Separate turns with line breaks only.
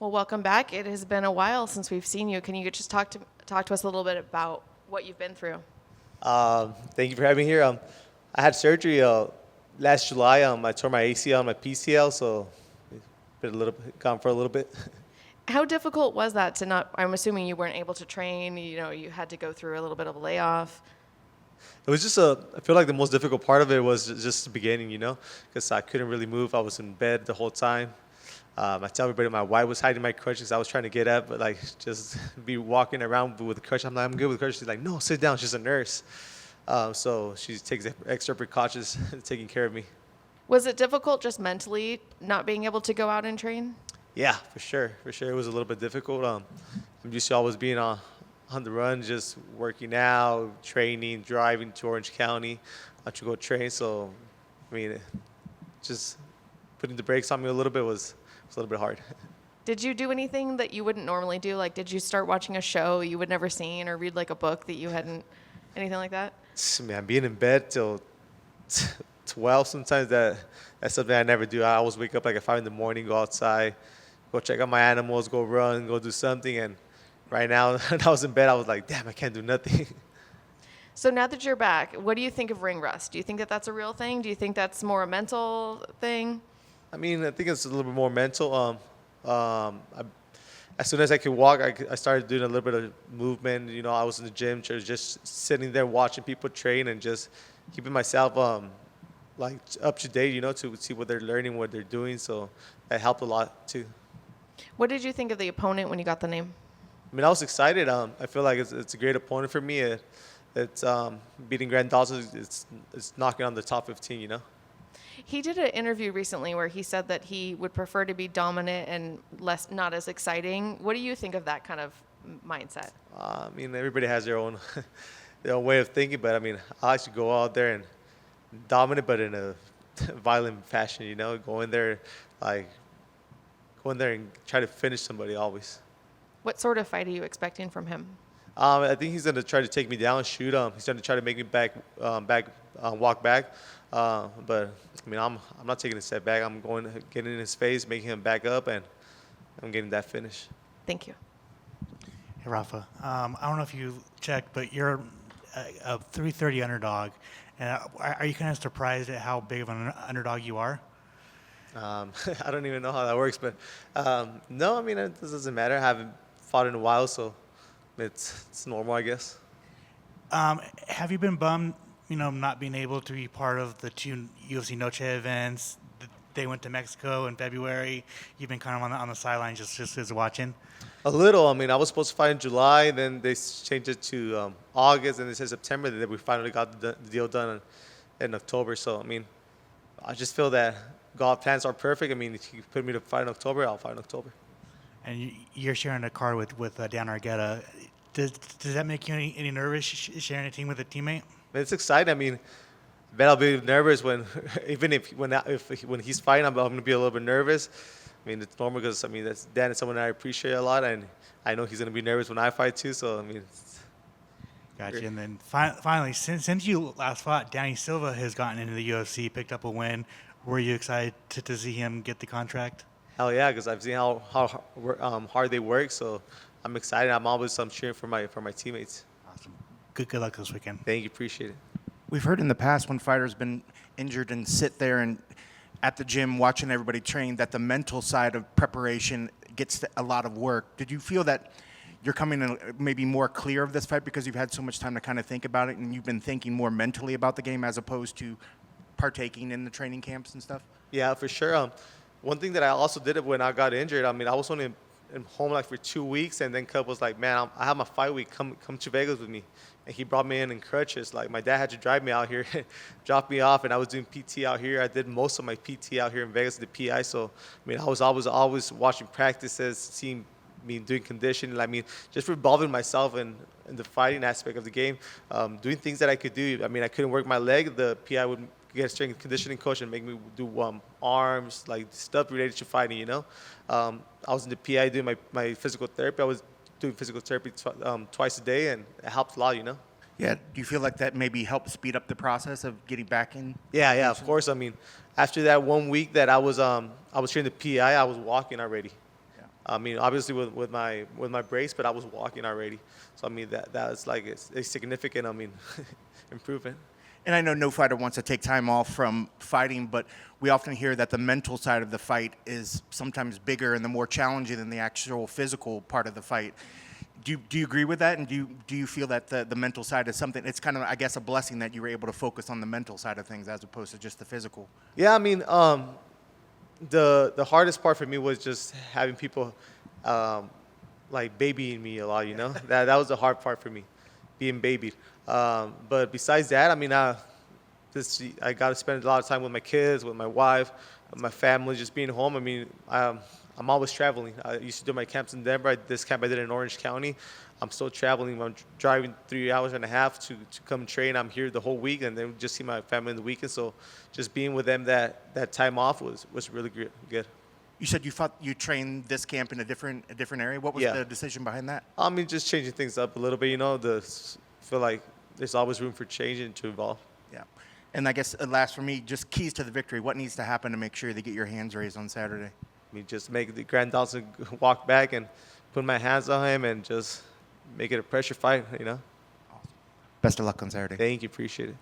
Well, welcome back. It has been a while since we've seen you. Can you just talk to us a little bit about what you've been through?
Thank you for having me here. I had surgery last July. I tore my ACL and my PCL, so it's been gone for a little bit.
How difficult was that to not, I'm assuming you weren't able to train, you had to go through a little bit of a layoff.
It was just I feel like the most difficult part of it was just the beginning, because I couldn't really move. I was in bed the whole time. I tell everybody my wife was hiding my crutches. I was trying to get up, but just be walking around with the crutch. I'm like, I'm good with the crutch. She's like, no, sit down. She's a nurse. So she takes extra precautions taking care of me.
Was it difficult just mentally not being able to go out and train?
Yeah, for sure. For sure. It was a little bit difficult. I'm used to always being on the run, just working out, training, driving to Orange County to go train. So, just putting the brakes on me a little bit was a little bit hard.
Did you do anything that you wouldn't normally do? Like, did you start watching a show you would never seen or read like a book that you hadn't, anything like that?
Man, being in bed till 12 sometimes, that's something I never do. I always wake up like at 5 in the morning, go outside, go check out my animals, go run, go do something. And right now, when I was in bed, I was like, damn, I can't do nothing.
So now that you're back, what do you think of ring rust? Do you think that that's a real thing? Do you think that's more a mental thing?
I think it's a little bit more mental. As soon as I could walk, I started doing a little bit of movement. I was in the gym, just sitting there watching people train and just keeping myself up to date, to see what they're learning, what they're doing. So that helped a lot too.
What did you think of the opponent when you got the name?
I was excited. I feel like it's a great opponent for me. It's beating Grant Dawson. It's knocking on the top 15.
He did an interview recently where he said that he would prefer to be dominant and not as exciting. What do you think of that kind of mindset?
Everybody has their own their own way of thinking, but I like to go out there and dominate, but in a violent fashion. Go in there and try to finish somebody always.
What sort of fight are you expecting from him?
I think he's going to try to take me down, shoot. He's going to try to make me walk back. But I'm not taking a step back. I'm getting in his face, making him back up, and I'm getting that finish.
Thank you.
Hey, Rafa. I don't know if you checked, but you're a 330 underdog. And are you kind of surprised at how big of an underdog you are?
I don't even know how that works, but no, it doesn't matter. I haven't fought in a while, so it's normal, I guess.
Have you been bummed, not being able to be part of the two UFC Noche events? They went to Mexico in February. You've been kind of on the sidelines just as watching?
A little. I was supposed to fight in July, then they changed it to August, and they said September, then we finally got the deal done in October. So, I just feel that God plans are perfect. If you put me to fight in October, I'll fight in October.
And you're sharing a card with Dan Argueta. Does that make you any nervous sharing a team with a teammate?
It's exciting. Bet I'll be nervous when he's fighting. I'm going to be a little bit nervous. It's normal because Dan is someone I appreciate a lot, and I know he's going to be nervous when I fight too. So
Gotcha. And then finally, since you last fought, Danny Silva has gotten into the UFC, picked up a win. Were you excited to see him get the contract?
Hell yeah, because I've seen how hard they work. So I'm excited. I'm always cheering for my teammates.
Awesome. Good luck this weekend.
Thank you. Appreciate it.
We've heard in the past when fighters been injured and sit there and at the gym watching everybody train that the mental side of preparation gets a lot of work. Did you feel that you're coming in maybe more clear of this fight because you've had so much time to kind of think about it and you've been thinking more mentally about the game as opposed to partaking in the training camps and stuff?
Yeah, for sure. One thing that I also did when I got injured, I was only in home for 2 weeks, and then Cub was like, man, I have my fight week, come to Vegas with me. And he brought me in crutches. My dad had to drive me out here, drop me off, and I was doing PT out here. I did most of my PT out here in Vegas, the PI. So, I was always watching practices, seeing me doing conditioning. Just revolving myself in the fighting aspect of the game, doing things that I could do. I couldn't work my leg. The PI would get a strength and conditioning coach and make me do arms, stuff related to fighting, I was in the PI doing my physical therapy. I was doing physical therapy twice a day, and it helped a lot,
Yeah. Do you feel like that maybe helped speed up the process of getting back in?
Yeah, of course. After that 1 week that I was training the PI, I was walking already. I mean, obviously with my brace, but I was walking already. So I mean that's like a significant, I mean, improvement.
And I know no fighter wants to take time off from fighting, but we often hear that the mental side of the fight is sometimes bigger and the more challenging than the actual physical part of the fight. Do you agree with that? And do you feel that the mental side is something, it's kind of, I guess, a blessing that you were able to focus on the mental side of things as opposed to just the physical?
Yeah, I mean, the hardest part for me was just having people like babying me a lot, you know? That was the hard part for me, being babied. But besides that, I mean, I got to spend a lot of time with my kids, with my wife, my family, just being home. I mean, I'm always traveling. I used to do my camps in Denver. This camp I did in Orange County. I'm still traveling. I'm driving 3 hours and a half to come train. I'm here the whole week, and then just see my family in the weekend. So just being with them that time off was really good.
You said you trained this camp in a different area. What was
Yeah.
the decision behind that?
I mean, just changing things up a little bit, you know. Feel like there's always room for change and to evolve.
Yeah. And I guess last for me, just keys to the victory. What needs to happen to make sure they get your hands raised on Saturday?
I mean, just make the Grand Dawson walk back and put my hands on him and just make it a pressure fight, you know.
Best of luck on Saturday.
Thank you, appreciate it.